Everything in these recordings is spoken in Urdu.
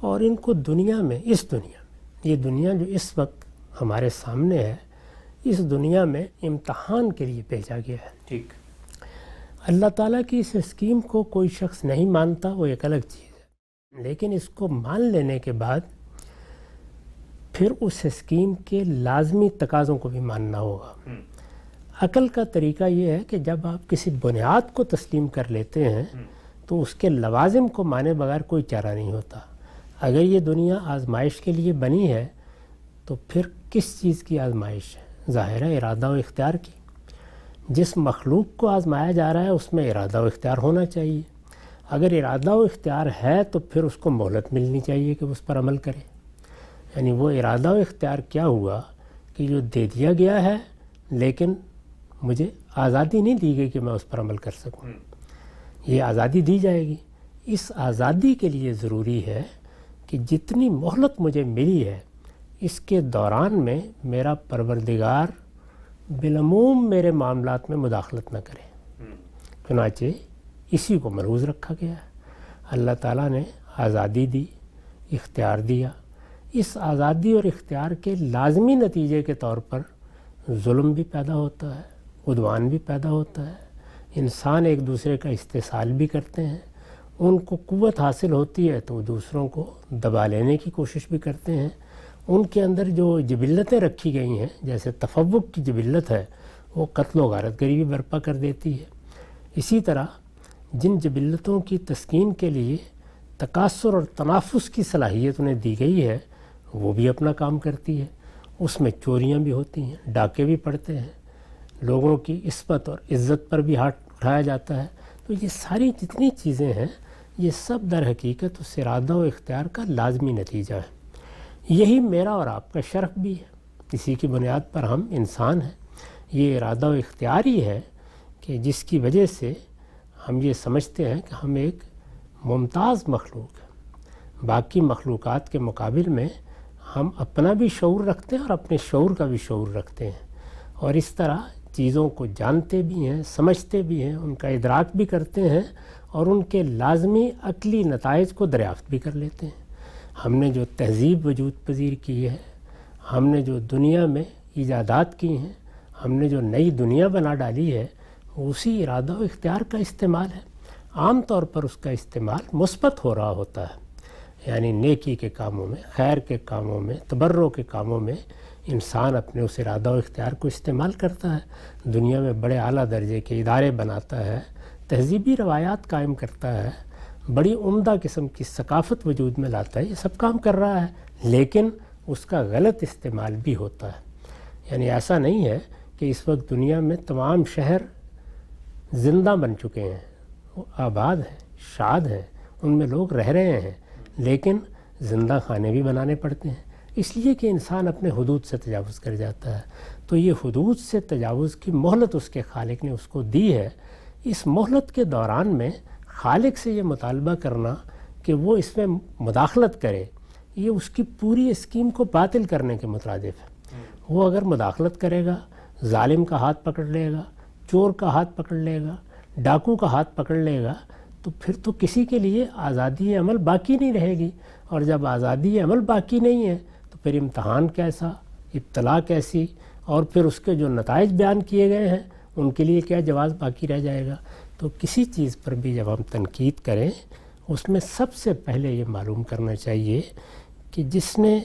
اور ان کو دنیا میں، اس دنیا میں، یہ دنیا جو اس وقت ہمارے سامنے ہے، اس دنیا میں امتحان کے لیے بھیجا گیا ہے۔ ٹھیک، اللہ تعالیٰ کی اس اسکیم کو کوئی شخص نہیں مانتا، وہ ایک الگ چیز ہے، لیکن اس کو مان لینے کے بعد پھر اس اسکیم کے لازمی تقاضوں کو بھی ماننا ہوگا۔ عقل کا طریقہ یہ ہے کہ جب آپ کسی بنیاد کو تسلیم کر لیتے ہیں تو اس کے لوازم کو مانے بغیر کوئی چارہ نہیں ہوتا۔ اگر یہ دنیا آزمائش کے لیے بنی ہے تو پھر کس چیز کی آزمائش ہے؟ ظاہر ہے ارادہ و اختیار کی۔ جس مخلوق کو آزمایا جا رہا ہے اس میں ارادہ و اختیار ہونا چاہیے۔ اگر ارادہ و اختیار ہے تو پھر اس کو مہلت ملنی چاہیے کہ اس پر عمل کرے۔ یعنی وہ ارادہ و اختیار کیا ہوا کہ جو دے دیا گیا ہے لیکن مجھے آزادی نہیں دی گئی کہ میں اس پر عمل کر سکوں۔ یہ آزادی دی جائے گی۔ اس آزادی کے لیے ضروری ہے کہ جتنی مہلت مجھے ملی ہے اس کے دوران میں میرا پروردگار بالعموم میرے معاملات میں مداخلت نہ کرے۔ چنانچہ اسی کو ملحوظ رکھا گیا ہے۔ اللہ تعالیٰ نے آزادی دی، اختیار دیا۔ اس آزادی اور اختیار کے لازمی نتیجے کے طور پر ظلم بھی پیدا ہوتا ہے، عدوان بھی پیدا ہوتا ہے، انسان ایک دوسرے کا استحصال بھی کرتے ہیں، ان کو قوت حاصل ہوتی ہے تو دوسروں کو دبا لینے کی کوشش بھی کرتے ہیں۔ ان کے اندر جو جبلتیں رکھی گئی ہیں، جیسے تفوق کی جبلت ہے، وہ قتل و غارت گری بھی برپا کر دیتی ہے۔ اسی طرح جن جبلتوں کی تسکین کے لیے تکاثر اور تنافس کی صلاحیت انہیں دی گئی ہے وہ بھی اپنا کام کرتی ہے۔ اس میں چوریاں بھی ہوتی ہیں، ڈاکے بھی پڑتے ہیں، لوگوں کی عصمت اور عزت پر بھی ہاتھ اٹھایا جاتا ہے۔ تو یہ ساری جتنی چیزیں ہیں یہ سب در حقیقت اس ارادہ و اختیار کا لازمی نتیجہ ہے۔ یہی میرا اور آپ کا شرف بھی ہے، اسی کی بنیاد پر ہم انسان ہیں۔ یہ ارادہ و اختیار ہی ہے کہ جس کی وجہ سے ہم یہ سمجھتے ہیں کہ ہم ایک ممتاز مخلوق ہیں۔ باقی مخلوقات کے مقابل میں ہم اپنا بھی شعور رکھتے ہیں اور اپنے شعور کا بھی شعور رکھتے ہیں، اور اس طرح چیزوں کو جانتے بھی ہیں، سمجھتے بھی ہیں، ان کا ادراک بھی کرتے ہیں اور ان کے لازمی عقلی نتائج کو دریافت بھی کر لیتے ہیں۔ ہم نے جو تہذیب وجود پذیر کی ہے، ہم نے جو دنیا میں ایجادات کی ہیں، ہم نے جو نئی دنیا بنا ڈالی ہے، اسی ارادہ و اختیار کا استعمال ہے۔ عام طور پر اس کا استعمال مثبت ہو رہا ہوتا ہے، یعنی نیکی کے کاموں میں، خیر کے کاموں میں، تبرع کے کاموں میں انسان اپنے اس ارادہ و اختیار کو استعمال کرتا ہے، دنیا میں بڑے اعلیٰ درجے کے ادارے بناتا ہے، تہذیبی روایات قائم کرتا ہے، بڑی عمدہ قسم کی ثقافت وجود میں لاتا ہے، یہ سب کام کر رہا ہے، لیکن اس کا غلط استعمال بھی ہوتا ہے۔ یعنی ایسا نہیں ہے کہ اس وقت دنیا میں تمام شہر زندہ بن چکے ہیں، وہ آباد ہیں، شاد ہیں، ان میں لوگ رہ رہے ہیں، لیکن زندہ خانے بھی بنانے پڑتے ہیں، اس لیے کہ انسان اپنے حدود سے تجاوز کر جاتا ہے۔ تو یہ حدود سے تجاوز کی مہلت اس کے خالق نے اس کو دی ہے۔ اس مہلت کے دوران میں خالق سے یہ مطالبہ کرنا کہ وہ اس میں مداخلت کرے، یہ اس کی پوری اسکیم کو باطل کرنے کے مترادف ہے۔ وہ اگر مداخلت کرے گا، ظالم کا ہاتھ پکڑ لے گا، چور کا ہاتھ پکڑ لے گا، ڈاکو کا ہاتھ پکڑ لے گا، تو پھر تو کسی کے لیے آزادی عمل باقی نہیں رہے گی، اور جب آزادی عمل باقی نہیں ہے تو پھر امتحان کیسا، ابتلا کیسی، اور پھر اس کے جو نتائج بیان کیے گئے ہیں ان کے لیے کیا جواز باقی رہ جائے گا۔ تو کسی چیز پر بھی جب ہم تنقید کریں اس میں سب سے پہلے یہ معلوم کرنا چاہیے کہ جس نے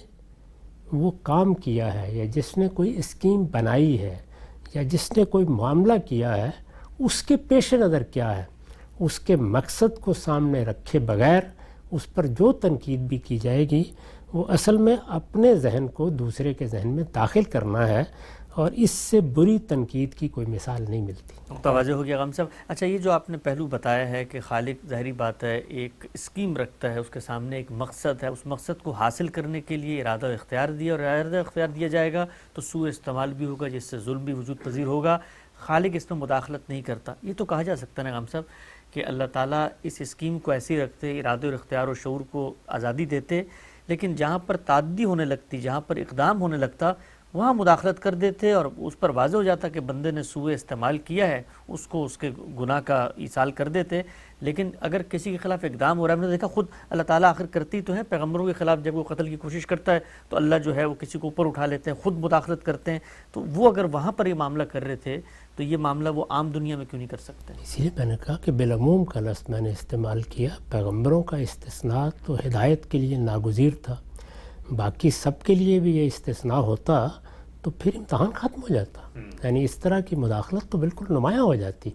وہ کام کیا ہے یا جس نے کوئی اسکیم بنائی ہے یا جس نے کوئی معاملہ کیا ہے اس کے پیش نظر کیا ہے، اس کے مقصد کو سامنے رکھے بغیر اس پر جو تنقید بھی کی جائے گی وہ اصل میں اپنے ذہن کو دوسرے کے ذہن میں داخل کرنا ہے، اور اس سے بری تنقید کی کوئی مثال نہیں ملتی۔ نقطہ واضح ہو گیا غم صاحب۔ اچھا، یہ جو آپ نے پہلو بتایا ہے کہ خالق ظاہری بات ہے ایک اسکیم رکھتا ہے، اس کے سامنے ایک مقصد ہے، اس مقصد کو حاصل کرنے کے لیے ارادہ و اختیار دیا، اور ارادہ اختیار دیا جائے گا تو سوء استعمال بھی ہوگا جس سے ظلم بھی وجود پذیر ہوگا، خالق اس میں مداخلت نہیں کرتا۔ یہ تو کہا جا سکتا ہے نا غم صاحب کہ اللہ تعالیٰ اس اسکیم کو ایسی رکھتے، ارادے اور اختیار و شعور کو آزادی دیتے، لیکن جہاں پر تعدی ہونے لگتی، جہاں پر اقدام ہونے لگتا، وہاں مداخلت کر دیتے اور اس پر واضح ہو جاتا کہ بندے نے سوء استعمال کیا ہے، اس کو اس کے گناہ کا ایصال کر دیتے. لیکن اگر کسی کے خلاف اقدام ہو رہا ہے، ہم نے دیکھا خود اللہ تعالیٰ آخر کرتی تو ہے پیغمبروں کے خلاف، جب وہ قتل کی کوشش کرتا ہے تو اللہ جو ہے وہ کسی کو اوپر اٹھا لیتے ہیں، خود مداخلت کرتے ہیں. تو وہ اگر وہاں پر یہ معاملہ کر رہے تھے تو یہ معاملہ وہ عام دنیا میں کیوں نہیں کر سکتے؟ اسی لیے میں نے کہا کہ بالعموم کا لفظ میں نے استعمال کیا. پیغمبروں کا استثناء تو ہدایت کے لیے ناگزیر تھا، باقی سب کے لیے بھی یہ استثناء ہوتا تو پھر امتحان ختم ہو جاتا. یعنی اس طرح کی مداخلت تو بالکل نمایاں ہو جاتی.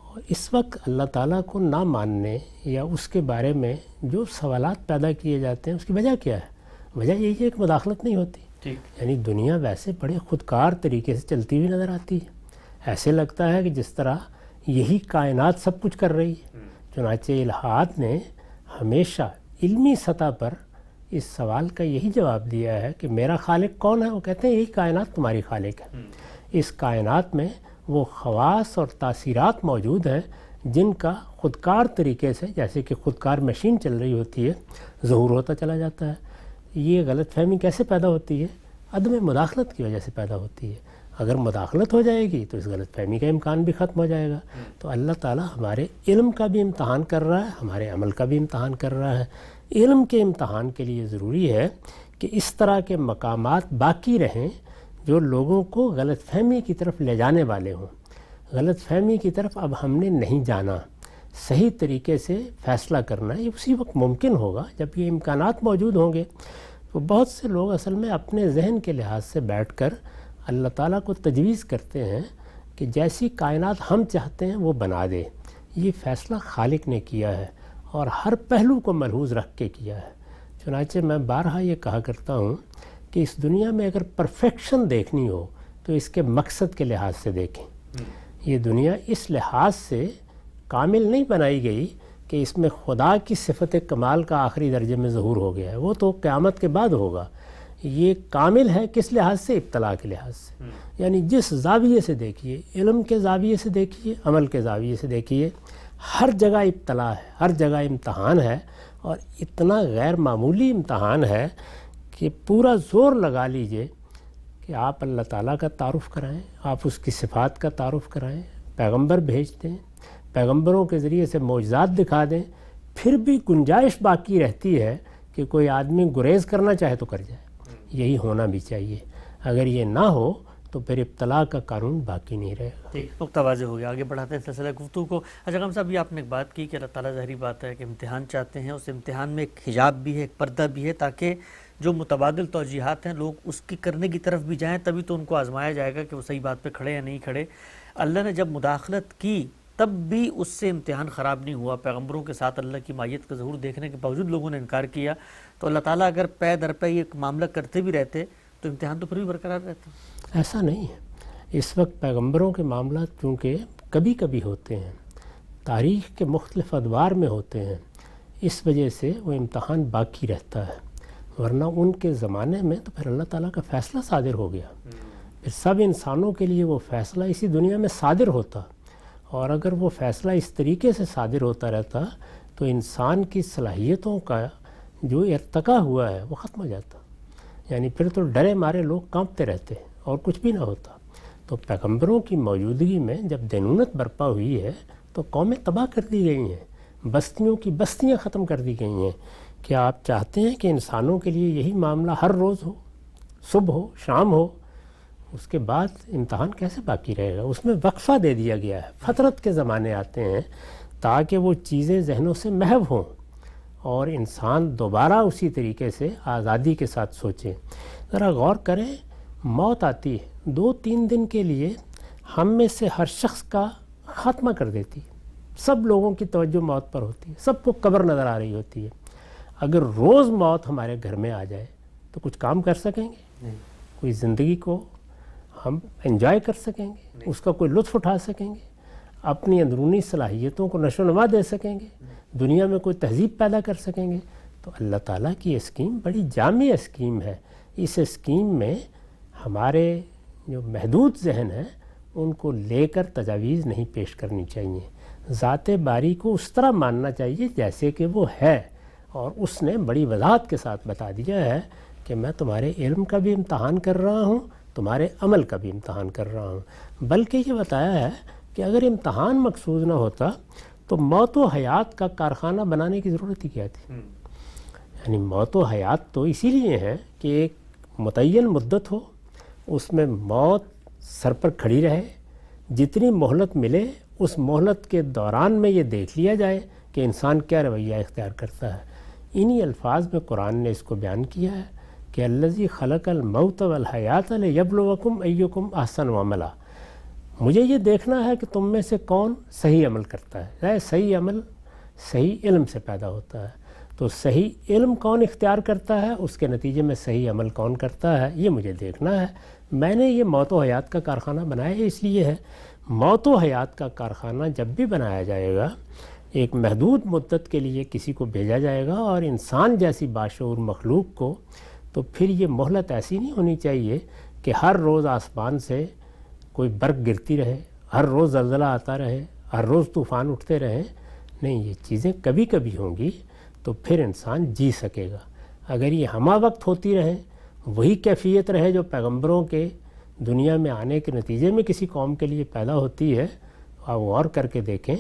اور اس وقت اللہ تعالیٰ کو نہ ماننے یا اس کے بارے میں جو سوالات پیدا کیے جاتے ہیں اس کی وجہ کیا ہے؟ وجہ یہی ہے کہ مداخلت نہیں ہوتی. یعنی دنیا ویسے بڑے خودکار طریقے سے چلتی ہوئی نظر آتی ہے. ایسے لگتا ہے کہ جس طرح یہی کائنات سب کچھ کر رہی ہے. چنانچہ الہاد نے ہمیشہ علمی سطح پر اس سوال کا یہی جواب دیا ہے کہ میرا خالق کون ہے؟ وہ کہتے ہیں یہی کائنات تمہاری خالق ہے. اس کائنات میں وہ خواص اور تاثیرات موجود ہیں جن کا خودکار طریقے سے، جیسے کہ خودکار مشین چل رہی ہوتی ہے، ظہور ہوتا چلا جاتا ہے. یہ غلط فہمی کیسے پیدا ہوتی ہے؟ عدم مداخلت کی وجہ سے پیدا ہوتی ہے. اگر مداخلت ہو جائے گی تو اس غلط فہمی کا امکان بھی ختم ہو جائے گا. تو اللہ تعالیٰ ہمارے علم کا بھی امتحان کر رہا ہے، ہمارے عمل کا بھی امتحان کر رہا ہے. علم کے امتحان کے لیے ضروری ہے کہ اس طرح کے مقامات باقی رہیں جو لوگوں کو غلط فہمی کی طرف لے جانے والے ہوں. غلط فہمی کی طرف اب ہم نے نہیں جانا، صحیح طریقے سے فیصلہ کرنا. یہ اسی وقت ممکن ہوگا جب یہ امکانات موجود ہوں گے. تو بہت سے لوگ اصل میں اپنے ذہن کے لحاظ سے بیٹھ کر اللہ تعالیٰ کو تجویز کرتے ہیں کہ جیسی کائنات ہم چاہتے ہیں وہ بنا دے. یہ فیصلہ خالق نے کیا ہے اور ہر پہلو کو ملحوظ رکھ کے کیا ہے. چنانچہ میں بارہا یہ کہا کرتا ہوں کہ اس دنیا میں اگر پرفیکشن دیکھنی ہو تو اس کے مقصد کے لحاظ سے دیکھیں. یہ دنیا اس لحاظ سے کامل نہیں بنائی گئی کہ اس میں خدا کی صفت کمال کا آخری درجے میں ظہور ہو گیا ہے. وہ تو قیامت کے بعد ہوگا. یہ کامل ہے کس لحاظ سے؟ ابتلا کے لحاظ سے. یعنی جس زاویے سے دیکھیے، علم کے زاویے سے دیکھیے، عمل کے زاویے سے دیکھیے، ہر جگہ ابتلا ہے، ہر جگہ امتحان ہے. اور اتنا غیر معمولی امتحان ہے کہ پورا زور لگا لیجئے کہ آپ اللہ تعالیٰ کا تعارف کرائیں، آپ اس کی صفات کا تعارف کرائیں، پیغمبر بھیج دیں، پیغمبروں کے ذریعے سے معجزات دکھا دیں، پھر بھی گنجائش باقی رہتی ہے کہ کوئی آدمی گریز کرنا چاہے تو کر جائے. یہی ہونا بھی چاہیے. اگر یہ نہ ہو تو پھر ابتلا کا قانون باقی نہیں رہے گا. ٹھیک، نقطہ واضح ہو گیا. آگے بڑھاتے ہیں سلسلہ گفتگو کو. اچھا غم صاحب، یہ آپ نے ایک بات کی کہ اللہ تعالیٰ ظاہری بات ہے کہ امتحان چاہتے ہیں. اس امتحان میں ایک حجاب بھی ہے، ایک پردہ بھی ہے، تاکہ جو متبادل توجیہات ہیں لوگ اس کی کرنے کی طرف بھی جائیں، تبھی تو ان کو آزمایا جائے گا کہ وہ صحیح بات پہ کھڑے یا نہیں کھڑے. اللہ نے جب مداخلت کی تب بھی اس سے امتحان خراب نہیں ہوا. پیغمبروں کے ساتھ اللہ کی مائیت کا ظہور دیکھنے کے باوجود لوگوں نے انکار کیا. تو اللہ تعالیٰ اگر پے در پے یہ معاملہ کرتے بھی رہتے تو امتحان تو پھر بھی برقرار رہتا. ایسا نہیں ہے. اس وقت پیغمبروں کے معاملات چونکہ کبھی کبھی ہوتے ہیں، تاریخ کے مختلف ادوار میں ہوتے ہیں، اس وجہ سے وہ امتحان باقی رہتا ہے. ورنہ ان کے زمانے میں تو پھر اللہ تعالیٰ کا فیصلہ صادر ہو گیا. پھر سب انسانوں کے لیے وہ فیصلہ اسی دنیا میں صادر ہوتا. اور اگر وہ فیصلہ اس طریقے سے صادر ہوتا رہتا تو انسان کی صلاحیتوں کا جو ارتقا ہوا ہے وہ ختم ہو جاتا. یعنی پھر تو ڈرے مارے لوگ کانپتے رہتے اور کچھ بھی نہ ہوتا. تو پیغمبروں کی موجودگی میں جب دینونت برپا ہوئی ہے تو قومیں تباہ کر دی گئی ہیں، بستیوں کی بستیاں ختم کر دی گئی ہیں. کیا آپ چاہتے ہیں کہ انسانوں کے لیے یہی معاملہ ہر روز ہو، صبح ہو شام ہو؟ اس کے بعد امتحان کیسے باقی رہے گا؟ اس میں وقفہ دے دیا گیا ہے. فترت کے زمانے آتے ہیں تاکہ وہ چیزیں ذہنوں سے محو ہوں اور انسان دوبارہ اسی طریقے سے آزادی کے ساتھ سوچے. ذرا غور کریں، موت آتی ہے 2-3 دن کے لیے ہم میں سے ہر شخص کا خاتمہ کر دیتی ہے. سب لوگوں کی توجہ موت پر ہوتی ہے، سب کو قبر نظر آ رہی ہوتی ہے. اگر روز موت ہمارے گھر میں آ جائے تو کچھ کام کر سکیں گے؟ کوئی زندگی کو ہم انجوائے کر سکیں گے؟ اس کا کوئی لطف اٹھا سکیں گے؟ اپنی اندرونی صلاحیتوں کو نشو و نما دے سکیں گے؟ دنیا میں کوئی تہذیب پیدا کر سکیں گے؟ تو اللہ تعالیٰ کی اسکیم بڑی جامع اسکیم ہے. اس اسکیم میں ہمارے جو محدود ذہن ہیں ان کو لے کر تجاویز نہیں پیش کرنی چاہیے. ذات باری کو اس طرح ماننا چاہیے جیسے کہ وہ ہے. اور اس نے بڑی وضاحت کے ساتھ بتا دیا ہے کہ میں تمہارے علم کا بھی امتحان کر رہا ہوں، تمہارے عمل کا بھی امتحان کر رہا ہوں. بلکہ یہ بتایا ہے کہ اگر امتحان مقصود نہ ہوتا تو موت و حیات کا کارخانہ بنانے کی ضرورت ہی کیا تھی. یعنی موت و حیات تو اسی لیے ہے کہ ایک متعین مدت ہو, اس میں موت سر پر کھڑی رہے, جتنی مہلت ملے اس مہلت کے دوران میں یہ دیکھ لیا جائے کہ انسان کیا رویہ اختیار کرتا ہے. انہی الفاظ میں قرآن نے اس کو بیان کیا ہے کہ الذی خلق الموت والحیات لیبلوکم ایکم احسن عملا. مجھے یہ دیکھنا ہے کہ تم میں سے کون صحیح عمل کرتا ہے. صحیح عمل صحیح علم سے پیدا ہوتا ہے, تو صحیح علم کون اختیار کرتا ہے, اس کے نتیجے میں صحیح عمل کون کرتا ہے, یہ مجھے دیکھنا ہے. میں نے یہ موت و حیات کا کارخانہ بنایا ہے, اس لیے ہے موت و حیات کا کارخانہ جب بھی بنایا جائے گا ایک محدود مدت کے لیے کسی کو بھیجا جائے گا, اور انسان جیسی باشعور مخلوق کو, تو پھر یہ مہلت ایسی نہیں ہونی چاہیے کہ ہر روز آسمان سے کوئی برق گرتی رہے, ہر روز زلزلہ آتا رہے, ہر روز طوفان اٹھتے رہیں. نہیں, یہ چیزیں کبھی کبھی ہوں گی تو پھر انسان جی سکے گا. اگر یہ ہمہ وقت ہوتی رہیں, وہی کیفیت رہے جو پیغمبروں کے دنیا میں آنے کے نتیجے میں کسی قوم کے لیے پیدا ہوتی ہے, آپ غور کر کے دیکھیں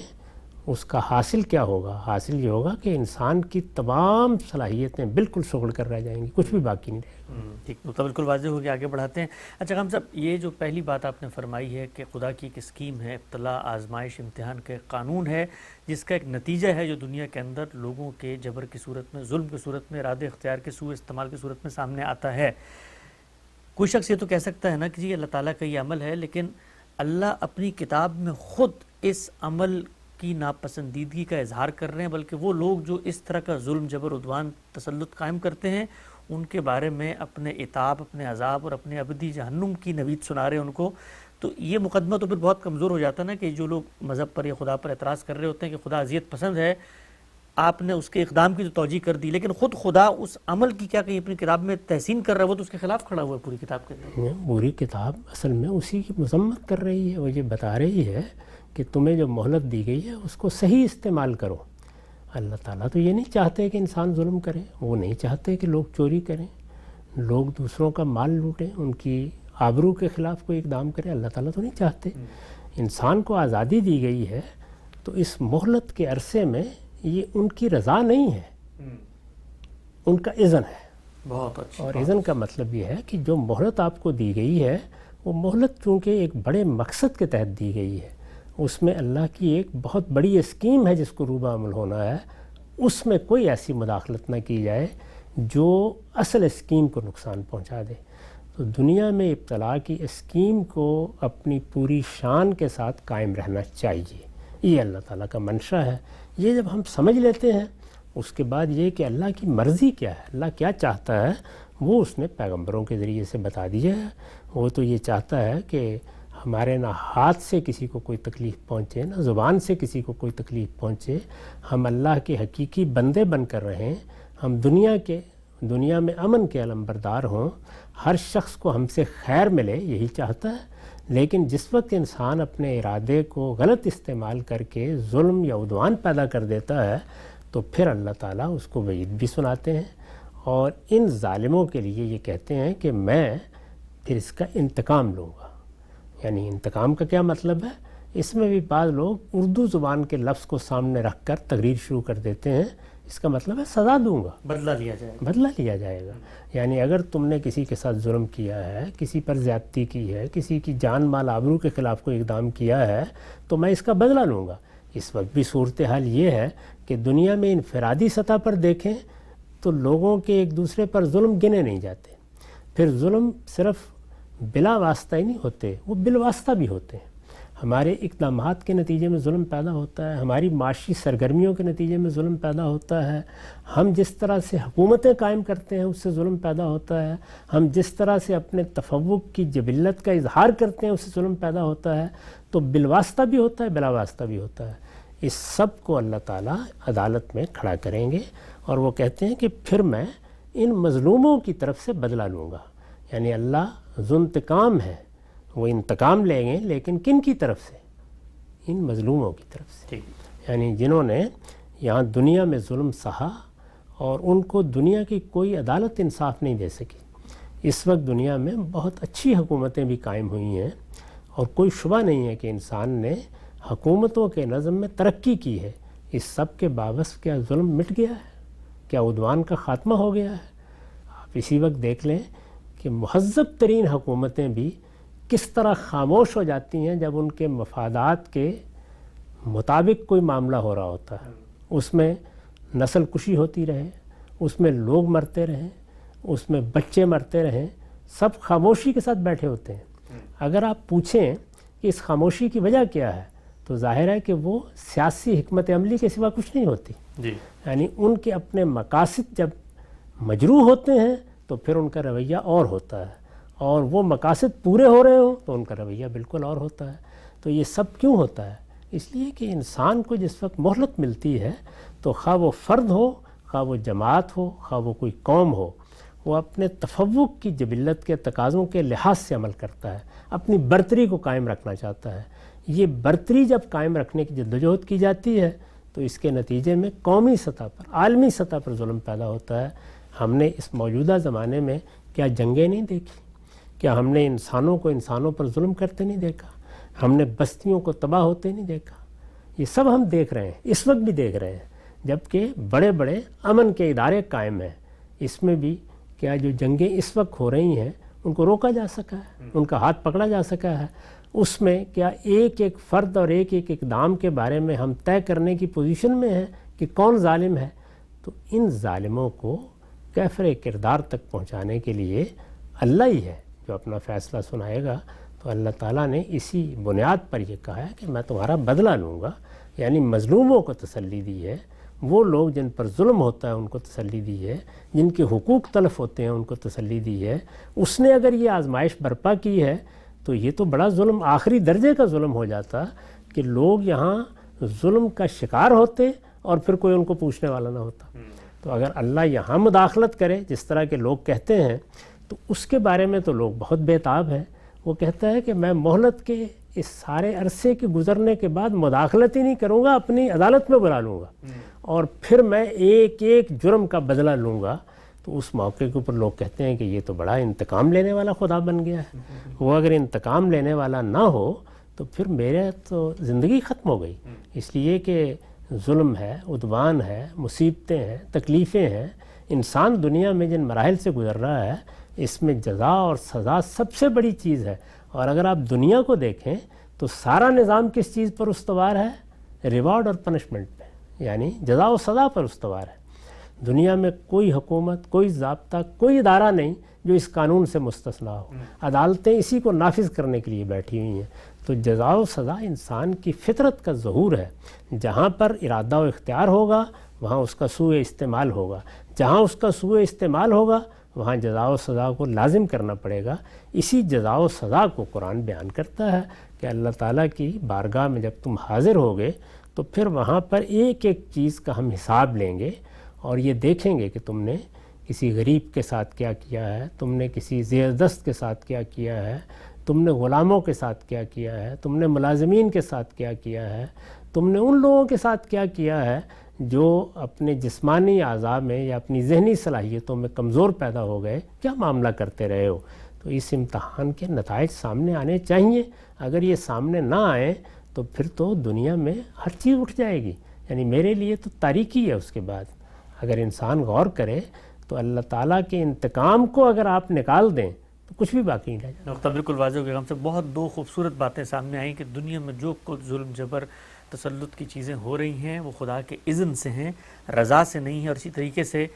اس کا حاصل کیا ہوگا. حاصل یہ ہوگا کہ انسان کی تمام صلاحیتیں بالکل سگڑ کر رہ جائیں گی, کچھ بھی باقی نہیں رہے گا. ٹھیک, تو بالکل واضح ہو گیا, آگے بڑھاتے ہیں. اچھا غام صاحب, یہ جو پہلی بات آپ نے فرمائی ہے کہ خدا کی ایک اسکیم ہے, ابتلا, آزمائش, امتحان کا ایک قانون ہے جس کا ایک نتیجہ ہے جو دنیا کے اندر لوگوں کے جبر کی صورت میں, ظلم کی صورت میں, ارادے اختیار کے سوء استعمال کی صورت میں سامنے آتا ہے. کوئی شخص یہ تو کہہ سکتا ہے نا کہ جی اللہ تعالیٰ کا یہ عمل ہے, لیکن اللہ اپنی کتاب میں خود اس عمل کی ناپسندیدگی کا اظہار کر رہے ہیں, بلکہ وہ لوگ جو اس طرح کا ظلم, جبر, عدوان, تسلط قائم کرتے ہیں ان کے بارے میں اپنے عتاب, اپنے عذاب اور اپنے ابدی جہنم کی نوید سنا رہے ہیں ان کو. تو یہ مقدمہ تو پھر بہت کمزور ہو جاتا ہے نا کہ جو لوگ مذہب پر یا خدا پر اعتراض کر رہے ہوتے ہیں کہ خدا اذیت پسند ہے, آپ نے اس کے اقدام کی تو توجیہ کر دی, لیکن خود خدا اس عمل کی کیا کہیں اپنی کتاب میں تحسین کر رہا ہے, وہ تو اس کے خلاف کھڑا ہوا ہے پوری کتاب کے اندر. پوری کتاب اصل میں اسی کی مذمت کر رہی ہے. وہ یہ بتا رہی ہے کہ تمہیں جو مہلت دی گئی ہے اس کو صحیح استعمال کرو. اللہ تعالیٰ تو یہ نہیں چاہتے کہ انسان ظلم کرے, وہ نہیں چاہتے کہ لوگ چوری کریں, لوگ دوسروں کا مال لوٹیں, ان کی آبرو کے خلاف کوئی اقدام کرے. اللہ تعالیٰ تو نہیں چاہتے. انسان کو آزادی دی گئی ہے تو اس مہلت کے عرصے میں یہ ان کی رضا نہیں ہے, ان کا اذن ہے. بہت اچھا. اور اذن کا مطلب یہ ہے کہ جو مہلت آپ کو دی گئی ہے وہ مہلت چونکہ ایک بڑے مقصد کے تحت دی گئی ہے, اس میں اللہ کی ایک بہت بڑی اسکیم ہے جس کو روبہ عمل ہونا ہے, اس میں کوئی ایسی مداخلت نہ کی جائے جو اصل اسکیم کو نقصان پہنچا دے. تو دنیا میں ابتلا کی اسکیم کو اپنی پوری شان کے ساتھ قائم رہنا چاہیے. یہ اللہ تعالیٰ کا منشا ہے. یہ جب ہم سمجھ لیتے ہیں اس کے بعد یہ کہ اللہ کی مرضی کیا ہے, اللہ کیا چاہتا ہے, وہ اس نے پیغمبروں کے ذریعے سے بتا دیا ہے. وہ تو یہ چاہتا ہے کہ ہمارے نہ ہاتھ سے کسی کو کوئی تکلیف پہنچے, نہ زبان سے کسی کو کوئی تکلیف پہنچے. ہم اللہ کے حقیقی بندے بن کر رہیں, ہم دنیا میں امن کے علمبردار ہوں, ہر شخص کو ہم سے خیر ملے, یہی چاہتا ہے. لیکن جس وقت انسان اپنے ارادے کو غلط استعمال کر کے ظلم یا عدوان پیدا کر دیتا ہے تو پھر اللہ تعالیٰ اس کو وعید بھی سناتے ہیں, اور ان ظالموں کے لیے یہ کہتے ہیں کہ میں پھر اس کا انتقام لوں گا. یعنی انتقام کا کیا مطلب ہے؟ اس میں بھی بعض لوگ اردو زبان کے لفظ کو سامنے رکھ کر تقریر شروع کر دیتے ہیں. اس کا مطلب ہے سزا دوں گا, بدلہ لیا جائے گا. بدلہ لیا جائے گا. یعنی اگر تم نے کسی کے ساتھ ظلم کیا ہے, کسی پر زیادتی کی ہے, کسی کی جان مال آبرو کے خلاف کوئی اقدام کیا ہے, تو میں اس کا بدلہ لوں گا. اس وقت بھی صورتحال یہ ہے کہ دنیا میں انفرادی سطح پر دیکھیں تو لوگوں کے ایک دوسرے پر ظلم گنے نہیں جاتے. پھر ظلم صرف بلا واسطہ ہی نہیں ہوتے, وہ بالواسطہ بھی ہوتے ہیں. ہمارے اقدامات کے نتیجے میں ظلم پیدا ہوتا ہے, ہماری معاشی سرگرمیوں کے نتیجے میں ظلم پیدا ہوتا ہے, ہم جس طرح سے حکومتیں قائم کرتے ہیں اس سے ظلم پیدا ہوتا ہے, ہم جس طرح سے اپنے تفوق کی جبلت کا اظہار کرتے ہیں اس سے ظلم پیدا ہوتا ہے. تو بالواسطہ بھی ہوتا ہے, بلا واسطہ بھی ہوتا ہے. اس سب کو اللہ تعالیٰ عدالت میں کھڑا کریں گے, اور وہ کہتے ہیں کہ پھر میں ان مظلوموں کی طرف سے بدلہ لوں گا. یعنی اللہ ذو انتقام ہے, وہ انتقام لیں گے, لیکن کن کی طرف سے؟ ان مظلوموں کی طرف سے. یعنی جنہوں نے یہاں دنیا میں ظلم سہا اور ان کو دنیا کی کوئی عدالت انصاف نہیں دے سکی. اس وقت دنیا میں بہت اچھی حکومتیں بھی قائم ہوئی ہیں، اور کوئی شبہ نہیں ہے کہ انسان نے حکومتوں کے نظم میں ترقی کی ہے۔ اس سب کے باوجود کیا ظلم مٹ گیا ہے؟ کیا عدوان کا خاتمہ ہو گیا ہے؟ آپ اسی وقت دیکھ لیں کہ مہذب ترین حکومتیں بھی کس طرح خاموش ہو جاتی ہیں جب ان کے مفادات کے مطابق کوئی معاملہ ہو رہا ہوتا ہے۔ اس میں نسل کشی ہوتی رہے، اس میں لوگ مرتے رہیں، اس میں بچے مرتے رہیں، سب خاموشی کے ساتھ بیٹھے ہوتے ہیں۔ اگر آپ پوچھیں کہ اس خاموشی کی وجہ کیا ہے تو ظاہر ہے کہ وہ سیاسی حکمت عملی کے سوا کچھ نہیں ہوتی۔ یعنی ان کے اپنے مقاصد جب مجروح ہوتے ہیں تو پھر ان کا رویہ اور ہوتا ہے، اور وہ مقاصد پورے ہو رہے ہوں تو ان کا رویہ بالکل اور ہوتا ہے۔ تو یہ سب کیوں ہوتا ہے؟ اس لیے کہ انسان کو جس وقت مہلت ملتی ہے تو خواہ وہ فرد ہو، خواہ وہ جماعت ہو، خواہ وہ کوئی قوم ہو، وہ اپنے تفوق کی جبلت کے تقاضوں کے لحاظ سے عمل کرتا ہے، اپنی برتری کو قائم رکھنا چاہتا ہے۔ یہ برتری جب قائم رکھنے کی جدوجہد کی جاتی ہے تو اس کے نتیجے میں قومی سطح پر، عالمی سطح پر ظلم پیدا ہوتا ہے۔ ہم نے اس موجودہ زمانے میں کیا جنگیں نہیں دیکھی؟ کیا ہم نے انسانوں کو انسانوں پر ظلم کرتے نہیں دیکھا؟ ہم نے بستیوں کو تباہ ہوتے نہیں دیکھا؟ یہ سب ہم دیکھ رہے ہیں، اس وقت بھی دیکھ رہے ہیں، جبکہ بڑے بڑے امن کے ادارے قائم ہیں۔ اس میں بھی کیا جو جنگیں اس وقت ہو رہی ہیں ان کو روکا جا سکا ہے، ان کا ہاتھ پکڑا جا سکا ہے؟ اس میں کیا ایک ایک فرد اور ایک ایک اقدام کے بارے میں ہم طے کرنے کی پوزیشن میں ہیں کہ کون ظالم ہے؟ تو ان ظالموں کو کیفر کردار تک پہنچانے کے لیے اللہ ہی ہے جو اپنا فیصلہ سنائے گا۔ تو اللہ تعالیٰ نے اسی بنیاد پر یہ کہا ہے کہ میں تمہارا بدلہ لوں گا، یعنی مظلوموں کو تسلی دی ہے، وہ لوگ جن پر ظلم ہوتا ہے ان کو تسلی دی ہے، جن کے حقوق تلف ہوتے ہیں ان کو تسلی دی ہے۔ اس نے اگر یہ آزمائش برپا کی ہے تو یہ تو بڑا ظلم، آخری درجے کا ظلم ہو جاتا کہ لوگ یہاں ظلم کا شکار ہوتے اور پھر کوئی ان کو پوچھنے والا نہ ہوتا۔ تو اگر اللہ یہاں مداخلت کرے جس طرح کے لوگ کہتے ہیں تو اس کے بارے میں تو لوگ بہت بےتاب ہیں۔ وہ کہتا ہے کہ میں مہلت کے اس سارے عرصے کے گزرنے کے بعد مداخلت ہی نہیں کروں گا، اپنی عدالت میں بلا لوں گا اور پھر میں ایک ایک جرم کا بدلہ لوں گا۔ تو اس موقع کے اوپر لوگ کہتے ہیں کہ یہ تو بڑا انتقام لینے والا خدا بن گیا ہے۔ وہ اگر انتقام لینے والا نہ ہو تو پھر میرے تو زندگی ختم ہو گئی، اس لیے کہ ظلم ہے، عدوان ہے، مصیبتیں ہیں، تکلیفیں ہیں۔ انسان دنیا میں جن مراحل سے گزر رہا ہے اس میں جزا اور سزا سب سے بڑی چیز ہے۔ اور اگر آپ دنیا کو دیکھیں تو سارا نظام کس چیز پر استوار ہے؟ ریوارڈ اور پنشمنٹ پہ، یعنی جزا و سزا پر استوار ہے۔ دنیا میں کوئی حکومت، کوئی ضابطہ، کوئی ادارہ نہیں جو اس قانون سے مستثنیٰ ہو۔ عدالتیں اسی کو نافذ کرنے کے لیے بیٹھی ہوئی ہیں۔ تو جزا و سزا انسان کی فطرت کا ظہور ہے۔ جہاں پر ارادہ و اختیار ہوگا وہاں اس کا سوء استعمال ہوگا، جہاں اس کا سوء استعمال ہوگا وہاں جزا و سزا کو لازم کرنا پڑے گا۔ اسی جزا و سزا کو قرآن بیان کرتا ہے کہ اللہ تعالیٰ کی بارگاہ میں جب تم حاضر ہوگے تو پھر وہاں پر ایک ایک چیز کا ہم حساب لیں گے اور یہ دیکھیں گے کہ تم نے کسی غریب کے ساتھ کیا کیا ہے، تم نے کسی زیر دست کے ساتھ کیا کیا ہے، تم نے غلاموں کے ساتھ کیا کیا ہے، تم نے ملازمین کے ساتھ کیا کیا ہے، تم نے ان لوگوں کے ساتھ کیا کیا ہے جو اپنے جسمانی اعضاء میں یا اپنی ذہنی صلاحیتوں میں کمزور پیدا ہو گئے، کیا معاملہ کرتے رہے ہو۔ تو اس امتحان کے نتائج سامنے آنے چاہیے۔ اگر یہ سامنے نہ آئیں تو پھر تو دنیا میں ہر چیز اٹھ جائے گی، یعنی میرے لیے تو تاریکی ہے۔ اس کے بعد اگر انسان غور کرے تو اللہ تعالیٰ کے انتقام کو اگر آپ نکال دیں تو کچھ بھی باقی نہیں رہ جائے۔ نقطہ بالکل واضح ہو گیا۔ ہم سے بہت دو خوبصورت باتیں سامنے آئیں کہ دنیا میں جو کچھ ظلم جبر تسلط کی چیزیں ہو رہی ہیں وہ خدا کے اذن سے ہیں، رضا سے نہیں ہے۔ اور اسی طریقے سے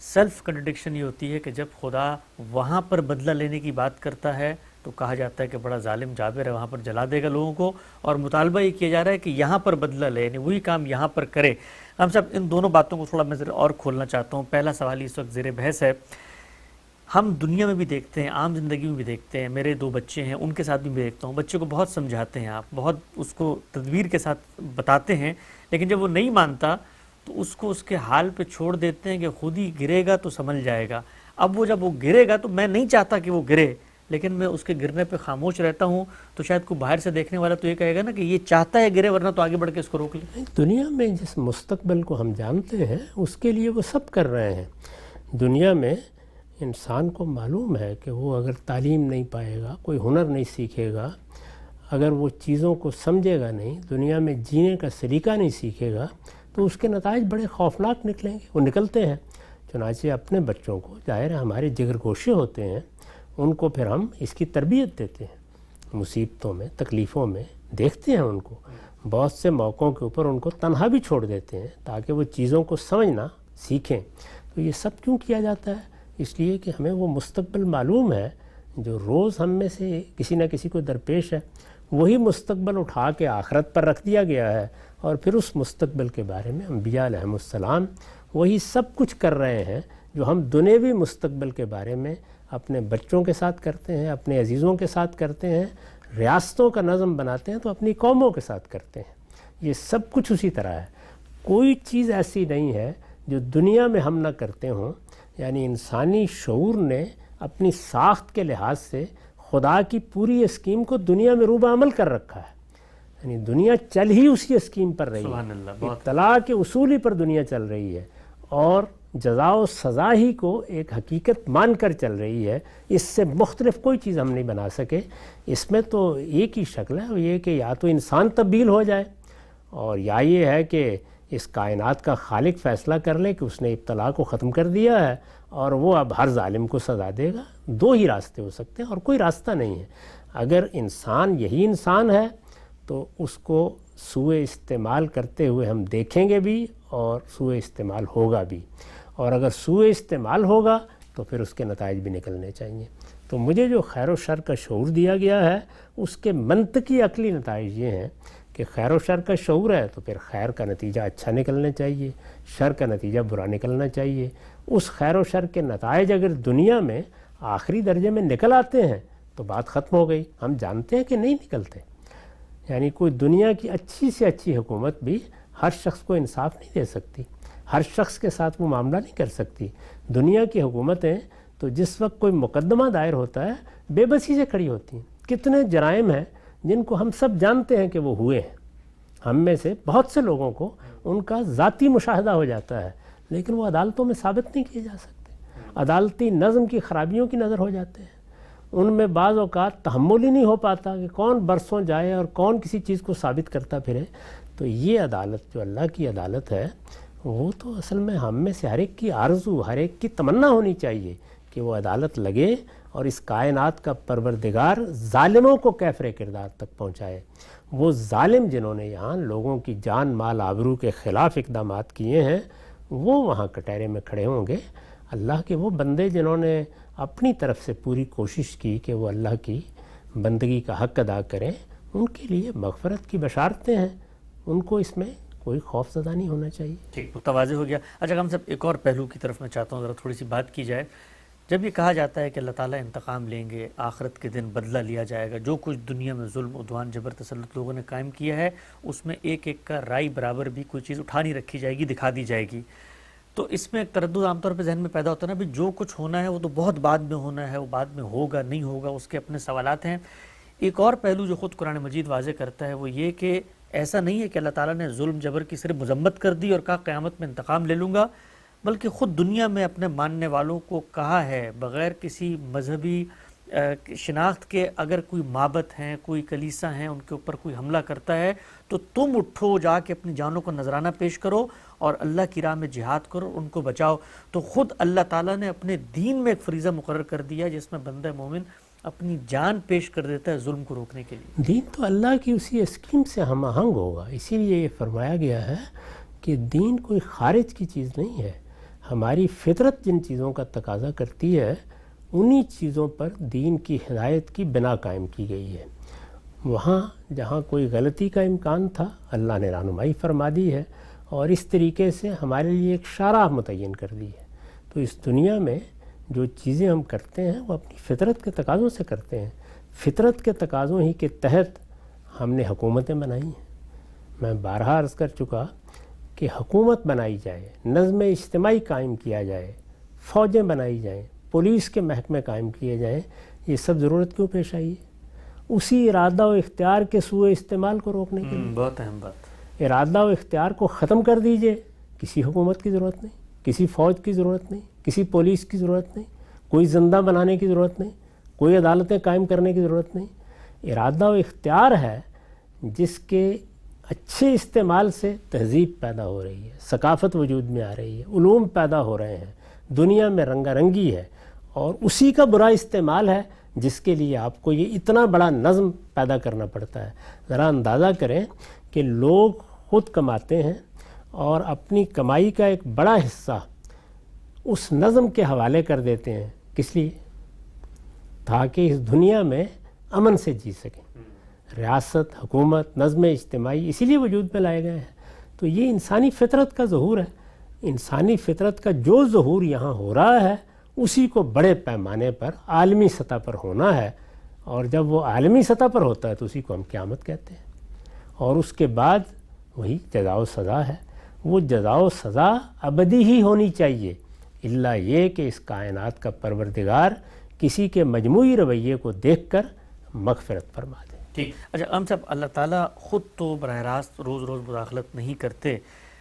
سیلف کنٹرڈکشن یہ ہوتی ہے کہ جب خدا وہاں پر بدلہ لینے کی بات کرتا ہے تو کہا جاتا ہے کہ بڑا ظالم جابر ہے، وہاں پر جلا دے گا لوگوں کو، اور مطالبہ یہ کیا جا رہا ہے کہ یہاں پر بدلہ لے، یعنی وہی کام یہاں پر کرے۔ ہم سب ان دونوں باتوں کو تھوڑا میں اور کھولنا چاہتا ہوں۔ پہلا سوال اس وقت زیر بحث ہے، ہم دنیا میں بھی دیکھتے ہیں، عام زندگی میں بھی دیکھتے ہیں، میرے دو بچے ہیں ان کے ساتھ بھی میں دیکھتا ہوں، بچے کو بہت سمجھاتے ہیں آپ، بہت اس کو تدبیر کے ساتھ بتاتے ہیں، لیکن جب وہ نہیں مانتا تو اس کو اس کے حال پہ چھوڑ دیتے ہیں کہ خود ہی گرے گا تو سنبھل جائے گا۔ اب وہ جب وہ گرے گا تو میں نہیں چاہتا کہ وہ گرے، لیکن میں اس کے گرنے پہ خاموش رہتا ہوں، تو شاید کوئی باہر سے دیکھنے والا تو یہ کہے گا نا کہ یہ چاہتا ہے گرے ورنہ تو آگے بڑھ کے اس کو روک لے۔ دنیا میں جس مستقبل کو ہم جانتے ہیں اس کے لیے وہ سب کر رہے ہیں۔ دنیا میں انسان کو معلوم ہے کہ وہ اگر تعلیم نہیں پائے گا، کوئی ہنر نہیں سیکھے گا، اگر وہ چیزوں کو سمجھے گا نہیں، دنیا میں جینے کا سلیقہ نہیں سیکھے گا، تو اس کے نتائج بڑے خوفناک نکلیں گے، وہ نکلتے ہیں۔ چنانچہ اپنے بچوں کو، ظاہر ہے ہمارے جگر گوشے ہوتے ہیں، ان کو پھر ہم اس کی تربیت دیتے ہیں، مصیبتوں میں، تکلیفوں میں دیکھتے ہیں ان کو، بہت سے موقعوں کے اوپر ان کو تنہا بھی چھوڑ دیتے ہیں تاکہ وہ چیزوں کو سمجھنا سیکھیں۔ تو یہ سب کیوں کیا جاتا ہے؟ اس لیے کہ ہمیں وہ مستقبل معلوم ہے جو روز ہم میں سے کسی نہ کسی کو درپیش ہے، وہی مستقبل اٹھا کے آخرت پر رکھ دیا گیا ہے، اور پھر اس مستقبل کے بارے میں انبیاء علیہم السلام وہی سب کچھ کر رہے ہیں جو ہم دنیوی مستقبل کے بارے میں اپنے بچوں کے ساتھ کرتے ہیں، اپنے عزیزوں کے ساتھ کرتے ہیں، ریاستوں کا نظم بناتے ہیں تو اپنی قوموں کے ساتھ کرتے ہیں۔ یہ سب کچھ اسی طرح ہے، کوئی چیز ایسی نہیں ہے جو دنیا میں ہم نہ کرتے ہوں۔ یعنی انسانی شعور نے اپنی ساخت کے لحاظ سے خدا کی پوری اسکیم کو دنیا میں روبہ عمل کر رکھا ہے، یعنی دنیا چل ہی اسی اسکیم پر رہی ہے، اطلاع کے اصول ہی پر دنیا چل رہی ہے، اور جزا و سزا ہی کو ایک حقیقت مان کر چل رہی ہے۔ اس سے مختلف کوئی چیز ہم نہیں بنا سکے۔ اس میں تو ایک ہی شکل ہے، وہ یہ کہ یا تو انسان تبدیل ہو جائے، اور یا یہ ہے کہ اس کائنات کا خالق فیصلہ کر لے کہ اس نے ابتلا کو ختم کر دیا ہے اور وہ اب ہر ظالم کو سزا دے گا۔ دو ہی راستے ہو سکتے ہیں اور کوئی راستہ نہیں ہے۔ اگر انسان یہی انسان ہے تو اس کو سوء استعمال کرتے ہوئے ہم دیکھیں گے بھی، اور سوء استعمال ہوگا بھی، اور اگر سوء استعمال ہوگا تو پھر اس کے نتائج بھی نکلنے چاہیے۔ تو مجھے جو خیر و شر کا شعور دیا گیا ہے، اس کے منطقی عقلی نتائج یہ ہیں کہ خیر و شر کا شعور ہے تو پھر خیر کا نتیجہ اچھا نکلنا چاہیے، شر کا نتیجہ برا نکلنا چاہیے۔ اس خیر و شر کے نتائج اگر دنیا میں آخری درجے میں نکل آتے ہیں تو بات ختم ہو گئی۔ ہم جانتے ہیں کہ نہیں نکلتے، یعنی کوئی دنیا کی اچھی سے اچھی حکومت بھی ہر شخص کو انصاف نہیں دے سکتی، ہر شخص کے ساتھ وہ معاملہ نہیں کر سکتی۔ دنیا کی حکومتیں تو جس وقت کوئی مقدمہ دائر ہوتا ہے بے بسی سے کھڑی ہوتی ہیں۔ کتنے جرائم ہیں جن کو ہم سب جانتے ہیں کہ وہ ہوئے ہیں، ہم میں سے بہت سے لوگوں کو ان کا ذاتی مشاہدہ ہو جاتا ہے، لیکن وہ عدالتوں میں ثابت نہیں کیے جا سکتے، عدالتی نظم کی خرابیوں کی نظر ہو جاتے ہیں۔ ان میں بعض اوقات تحمل ہی نہیں ہو پاتا کہ کون برسوں جائے اور کون کسی چیز کو ثابت کرتا پھرے۔ تو یہ عدالت جو اللہ کی عدالت ہے، وہ تو اصل میں ہم میں سے ہر ایک کی آرزو، ہر ایک کی تمنا ہونی چاہیے کہ وہ عدالت لگے اور اس کائنات کا پروردگار ظالموں کو کیفر کردار تک پہنچائے۔ وہ ظالم جنہوں نے یہاں لوگوں کی جان مال آبرو کے خلاف اقدامات کیے ہیں، وہ وہاں کٹہرے میں کھڑے ہوں گے۔ اللہ کے وہ بندے جنہوں نے اپنی طرف سے پوری کوشش کی کہ وہ اللہ کی بندگی کا حق ادا کریں، ان کے لیے مغفرت کی بشارتیں ہیں، ان کو اس میں کوئی خوف زدہ نہیں ہونا چاہیے۔ ٹھیک، متواضع ہو گیا۔ اچھا ہم سب ایک اور پہلو کی طرف میں چاہتا ہوں ذرا تھوڑی سی بات کی جائے۔ جب یہ کہا جاتا ہے کہ اللہ تعالیٰ انتقام لیں گے، آخرت کے دن بدلہ لیا جائے گا، جو کچھ دنیا میں ظلم عدوان جبر تسلط لوگوں نے قائم کیا ہے اس میں ایک ایک کا رائی برابر بھی کوئی چیز اٹھا نہیں رکھی جائے گی، دکھا دی جائے گی، تو اس میں ایک تردد عام طور پہ ذہن میں پیدا ہوتا ہے نا، بھی جو کچھ ہونا ہے وہ تو بہت بعد میں ہونا ہے، وہ بعد میں ہوگا نہیں ہوگا، اس کے اپنے سوالات ہیں۔ ایک اور پہلو جو خود قرآن مجید واضح کرتا ہے وہ یہ کہ ایسا نہیں ہے کہ اللہ تعالیٰ نے ظلم جبر کی صرف مذمت کر دی اور کہا قیامت میں انتقام لے لوں گا، بلکہ خود دنیا میں اپنے ماننے والوں کو کہا ہے بغیر کسی مذہبی شناخت کے اگر کوئی معبد ہیں، کوئی کلیسا ہیں، ان کے اوپر کوئی حملہ کرتا ہے تو تم اٹھو، جا کے اپنی جانوں کو نذرانہ پیش کرو اور اللہ کی راہ میں جہاد کرو، ان کو بچاؤ۔ تو خود اللہ تعالیٰ نے اپنے دین میں ایک فریضہ مقرر کر دیا جس میں بندہ مومن اپنی جان پیش کر دیتا ہے ظلم کو روکنے کے لیے۔ دین تو اللہ کی اسی اسکیم سے ہم آہنگ ہوگا، اسی لیے یہ فرمایا گیا ہے کہ دین کوئی خارج کی چیز نہیں ہے۔ ہماری فطرت جن چیزوں کا تقاضا کرتی ہے انہی چیزوں پر دین کی ہدایت کی بنا قائم کی گئی ہے۔ وہاں جہاں کوئی غلطی کا امکان تھا اللہ نے رہنمائی فرما دی ہے اور اس طریقے سے ہمارے لیے ایک شارع متعین کر دی ہے۔ تو اس دنیا میں جو چیزیں ہم کرتے ہیں وہ اپنی فطرت کے تقاضوں سے کرتے ہیں، فطرت کے تقاضوں ہی کے تحت ہم نے حکومتیں بنائی ہیں۔ میں بارہا عرض کر چکا کہ حکومت بنائی جائے، نظم اجتماعی قائم کیا جائے، فوجیں بنائی جائیں، پولیس کے محکمے قائم کیے جائیں، یہ سب ضرورت کیوں پیش آئی ہے؟ اسی ارادہ و اختیار کے سوء استعمال کو روکنے کے لیے۔ بہت اہم بات۔ ارادہ و اختیار کو ختم کر دیجئے، کسی حکومت کی ضرورت نہیں، کسی فوج کی ضرورت نہیں، کسی پولیس کی ضرورت نہیں، کوئی زندہ بنانے کی ضرورت نہیں، کوئی عدالتیں قائم کرنے کی ضرورت نہیں. ارادہ و اختیار ہے جس کے اچھے استعمال سے تہذیب پیدا ہو رہی ہے، ثقافت وجود میں آ رہی ہے، علوم پیدا ہو رہے ہیں، دنیا میں رنگا رنگی ہے. اور اسی کا برا استعمال ہے جس کے لیے آپ کو یہ اتنا بڑا نظم پیدا کرنا پڑتا ہے. ذرا اندازہ کریں کہ لوگ خود کماتے ہیں اور اپنی کمائی کا ایک بڑا حصہ اس نظم کے حوالے کر دیتے ہیں. کس لیے؟ تاکہ اس دنیا میں امن سے جی سکیں. ریاست، حکومت، نظم اجتماعی اسی لیے وجود میں لائے گئے ہیں. تو یہ انسانی فطرت کا ظہور ہے. انسانی فطرت کا جو ظہور یہاں ہو رہا ہے اسی کو بڑے پیمانے پر عالمی سطح پر ہونا ہے. اور جب وہ عالمی سطح پر ہوتا ہے تو اسی کو ہم قیامت کہتے ہیں. اور اس کے بعد وہی جزا و سزا ہے. وہ جزا و سزا ابدی ہی ہونی چاہیے، الا یہ کہ اس کائنات کا پروردگار کسی کے مجموعی رویے کو دیکھ کر مغفرت فرما دے. ٹھیک. اچھا ہم صاحب، اللہ تعالیٰ خود تو براہ راست روز روز مداخلت نہیں کرتے،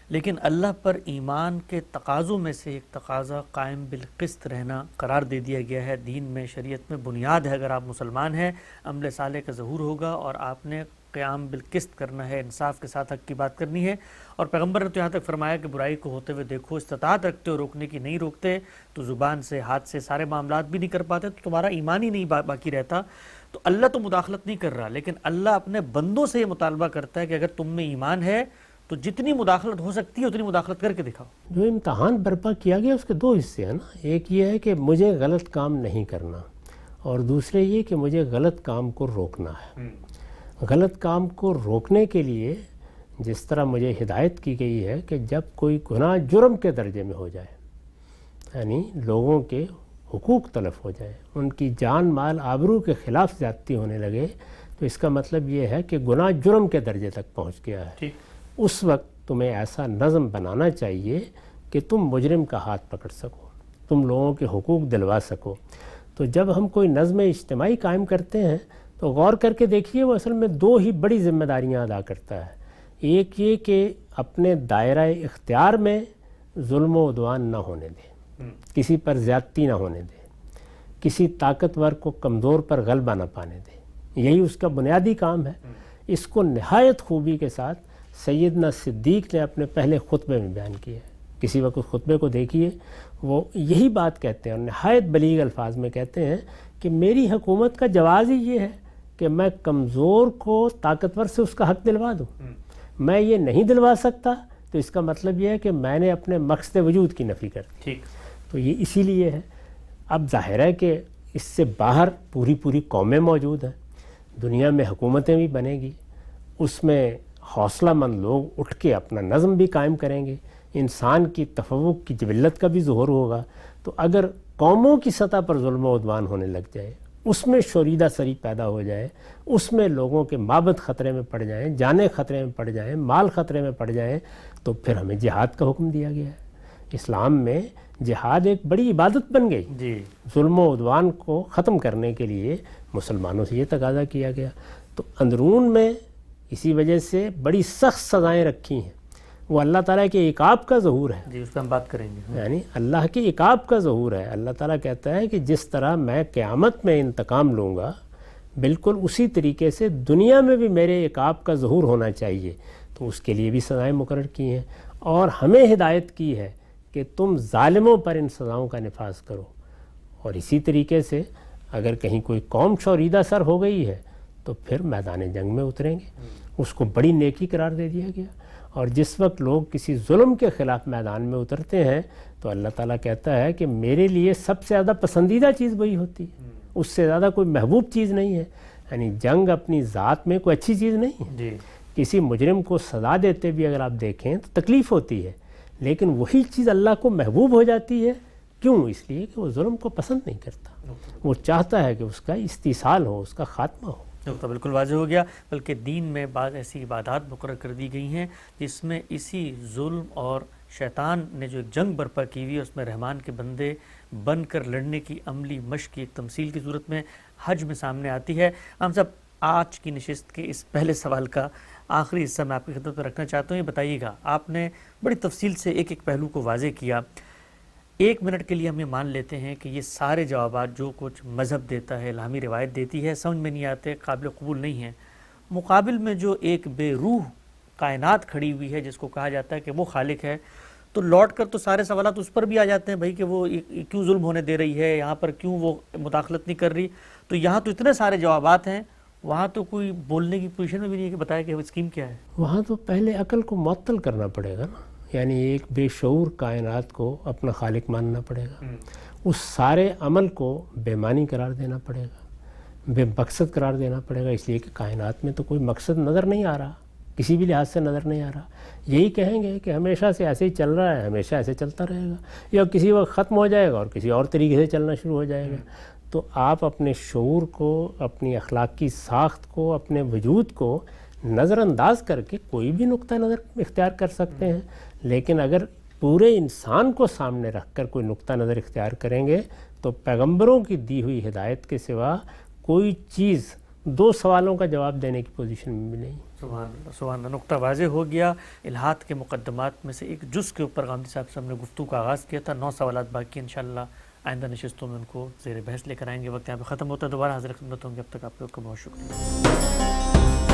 لیکن اللہ پر ایمان کے تقاضوں میں سے ایک تقاضا قائم بالقسط رہنا قرار دے دیا گیا ہے. دین میں، شریعت میں بنیاد ہے، اگر آپ مسلمان ہیں عمل صالح کا ظہور ہوگا اور آپ نے قیام بالقسط کرنا ہے، انصاف کے ساتھ حق کی بات کرنی ہے. اور پیغمبر نے تو یہاں تک فرمایا کہ برائی کو ہوتے ہوئے دیکھو، استطاعت رکھتے ہو روکنے کی، نہیں روکتے تو زبان سے، ہاتھ سے سارے معاملات بھی نہیں کر پاتے تو تمہارا ایمان ہی نہیں باقی رہتا. تو اللہ تو مداخلت نہیں کر رہا، لیکن اللہ اپنے بندوں سے یہ مطالبہ کرتا ہے کہ اگر تم میں ایمان ہے تو جتنی مداخلت ہو سکتی ہے اتنی مداخلت کر کے دکھاؤ. جو امتحان برپا کیا گیا اس کے دو حصے ہیں نا. ایک یہ ہے کہ مجھے غلط کام نہیں کرنا، اور دوسرے یہ کہ مجھے غلط کام کو روکنا ہے. غلط کام کو روکنے کے لیے جس طرح مجھے ہدایت کی گئی ہے کہ جب کوئی گناہ جرم کے درجے میں ہو جائے، یعنی لوگوں کے حقوق تلف ہو جائے، ان کی جان مال آبرو کے خلاف زیادتی ہونے لگے، تو اس کا مطلب یہ ہے کہ گناہ جرم کے درجے تک پہنچ گیا ہے. اس وقت تمہیں ایسا نظم بنانا چاہیے کہ تم مجرم کا ہاتھ پکڑ سکو، تم لوگوں کے حقوق دلوا سکو. تو جب ہم کوئی نظم اجتماعی قائم کرتے ہیں تو غور کر کے دیکھیے وہ اصل میں دو ہی بڑی ذمہ داریاں ادا کرتا ہے. ایک یہ کہ اپنے دائرہ اختیار میں ظلم و عدوان نہ ہونے دے، کسی پر زیادتی نہ ہونے دے، کسی طاقتور کو کمزور پر غلبہ نہ پانے دے. یہی اس کا بنیادی کام ہے. اس کو نہایت خوبی کے ساتھ سیدنا صدیق نے اپنے پہلے خطبے میں بیان کیا ہے. کسی وقت اس خطبے کو دیکھیے، وہ یہی بات کہتے ہیں اور نہایت بلیغ الفاظ میں کہتے ہیں کہ میری حکومت کا جواز ہی یہ ہے کہ میں کمزور کو طاقتور سے اس کا حق دلوا دوں. میں یہ نہیں دلوا سکتا تو اس کا مطلب یہ ہے کہ میں نے اپنے مقصد وجود کی نفی کر دی. ٹھیک. تو یہ اسی لیے ہے. اب ظاہر ہے کہ اس سے باہر پوری قومیں موجود ہیں، دنیا میں حکومتیں بھی بنے گی، اس میں حوصلہ مند لوگ اٹھ کے اپنا نظم بھی قائم کریں گے، انسان کی تفوق کی جبلت کا بھی ظہور ہوگا. تو اگر قوموں کی سطح پر ظلم و عدوان ہونے لگ جائے، اس میں شوریدہ سری پیدا ہو جائے، اس میں لوگوں کے مابد خطرے میں پڑ جائیں، جانیں خطرے میں پڑ جائیں، مال خطرے میں پڑ جائیں، تو پھر ہمیں جہاد کا حکم دیا گیا ہے. اسلام میں جہاد ایک بڑی عبادت بن گئی. جی. ظلم و عدوان کو ختم کرنے کے لیے مسلمانوں سے یہ تقاضا کیا گیا. تو اندرون میں اسی وجہ سے بڑی سخت سزائیں رکھی ہیں. وہ اللہ تعالیٰ کے عقاب کا ظہور ہے. جی، اس پہ ہم بات کریں گے. یعنی اللہ کے عقاب کا ظہور ہے. اللہ تعالیٰ کہتا ہے کہ جس طرح میں قیامت میں انتقام لوں گا، بالکل اسی طریقے سے دنیا میں بھی میرے عقاب کا ظہور ہونا چاہیے. تو اس کے لیے بھی سزائیں مقرر کی ہیں، اور ہمیں ہدایت کی ہے کہ تم ظالموں پر ان سزاؤں کا نفاذ کرو. اور اسی طریقے سے اگر کہیں کوئی قوم شوریدہ سر ہو گئی ہے تو پھر میدان جنگ میں اتریں گے. اس کو بڑی نیکی قرار دے دیا گیا. اور جس وقت لوگ کسی ظلم کے خلاف میدان میں اترتے ہیں تو اللہ تعالیٰ کہتا ہے کہ میرے لیے سب سے زیادہ پسندیدہ چیز وہی ہوتی ہے، اس سے زیادہ کوئی محبوب چیز نہیں ہے. یعنی جنگ اپنی ذات میں کوئی اچھی چیز نہیں ہے. جی. کسی مجرم کو سزا دیتے بھی اگر آپ دیکھیں تو تکلیف ہوتی ہے، لیکن وہی چیز اللہ کو محبوب ہو جاتی ہے. کیوں؟ اس لیے کہ وہ ظلم کو پسند نہیں کرتا، وہ چاہتا ہے کہ اس کا استیصال ہو، اس کا خاتمہ ہو. نقطہ بالکل واضح ہو گیا. بلکہ دین میں بعض ایسی عبادات مقرر کر دی گئی ہیں جس میں اسی ظلم اور شیطان نے جو ایک جنگ برپا کی ہوئی ہے اس میں رحمان کے بندے بن کر لڑنے کی عملی مشق کی ایک تمثیل کی صورت میں حج میں سامنے آتی ہے. ہم سب آج کی نشست کے اس پہلے سوال کا آخری حصہ میں آپ کی خدمت میں رکھنا چاہتا ہوں. یہ بتائیے گا، آپ نے بڑی تفصیل سے ایک ایک پہلو کو واضح کیا. ایک منٹ کے لیے ہم یہ مان لیتے ہیں کہ یہ سارے جوابات جو کچھ مذہب دیتا ہے، الہامی روایت دیتی ہے، سمجھ میں نہیں آتے، قابل قبول نہیں ہیں، مقابل میں جو ایک بے روح کائنات کھڑی ہوئی ہے جس کو کہا جاتا ہے کہ وہ خالق ہے، تو لوٹ کر تو سارے سوالات اس پر بھی آ جاتے ہیں بھائی کہ وہ کیوں ظلم ہونے دے رہی ہے، یہاں پر کیوں وہ مداخلت نہیں کر رہی. تو یہاں تو اتنے سارے جوابات ہیں، وہاں تو کوئی بولنے کی پوزیشن میں بھی نہیں ہے کہ بتایا کہ وہ اسکیم کیا ہے. وہاں تو پہلے عقل کو معطل کرنا پڑے گا نا، یعنی ایک بے شعور کائنات کو اپنا خالق ماننا پڑے گا، اس سارے عمل کو بے معنی قرار دینا پڑے گا، بے مقصد قرار دینا پڑے گا، اس لیے کہ کائنات میں تو کوئی مقصد نظر نہیں آ رہا، کسی بھی لحاظ سے نظر نہیں آ رہا. یہی کہیں گے کہ ہمیشہ سے ایسے ہی چل رہا ہے، ہمیشہ ایسے چلتا رہے گا، یا کسی وقت ختم ہو جائے گا اور کسی اور طریقے سے چلنا شروع ہو جائے گا. تو آپ اپنے شعور کو، اپنی اخلاقی ساخت کو، اپنے وجود کو نظر انداز کر کے کوئی بھی نقطہ نظر اختیار کر سکتے ہیں، لیکن اگر پورے انسان کو سامنے رکھ کر کوئی نقطہ نظر اختیار کریں گے تو پیغمبروں کی دی ہوئی ہدایت کے سوا کوئی چیز دو سوالوں کا جواب دینے کی پوزیشن میں بھی نہیں. سبحان اللہ، سبحان اللہ. نقطہ واضح ہو گیا. الہات کے مقدمات میں سے ایک جز کے اوپر غامدی صاحب سے ہم نے گفتگو کا آغاز کیا تھا. 9 سوالات باقی ہیں، انشاءاللہ آئندہ نشستوں میں ان کو زیر بحث لے کر آئیں گے. وقت یہاں پہ ختم ہوتا ہے، دوبارہ حاضر خدمت ہوں گے. اب تک آپ لوگ کا بہت شکریہ.